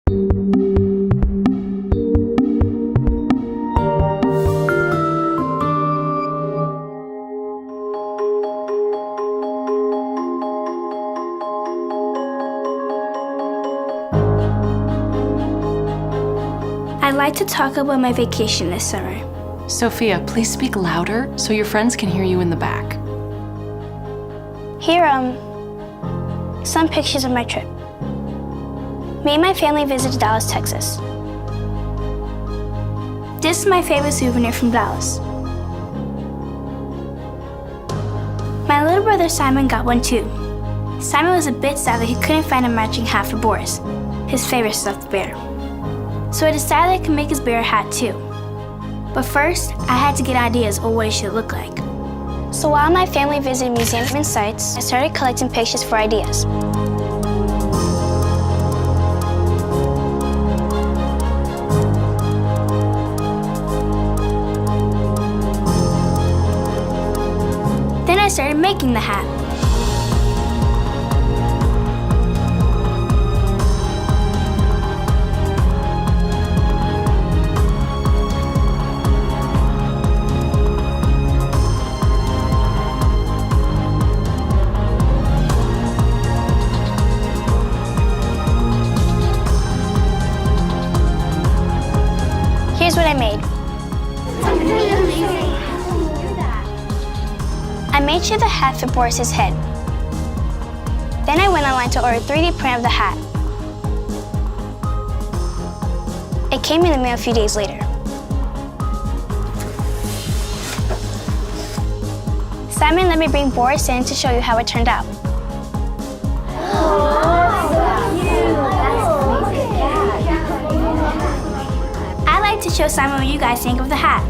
I'd like to talk about my vacation this summer. Sophia, please speak louder so your friends can hear you in the back. Here are some pictures of my trip. Me and my family visited Dallas, Texas. This is my favorite souvenir from Dallas. My little brother Simon got one too. Simon was a bit sad that he couldn't find a matching hat for Boris, his favorite stuffed bear. So I decided I could make his bear hat too. But first, I had to get ideas on what it should look like. So while my family visited museums and sites, I started collecting pictures for ideas. Then I started making the hat. Here's what I made. I made sure the hat fit Boris's head. Then I went online to order a 3D print of the hat. It came in the mail a few days later. Simon let me bring Boris in to show you how it turned out. I'd like to show Simon what you guys think of the hat.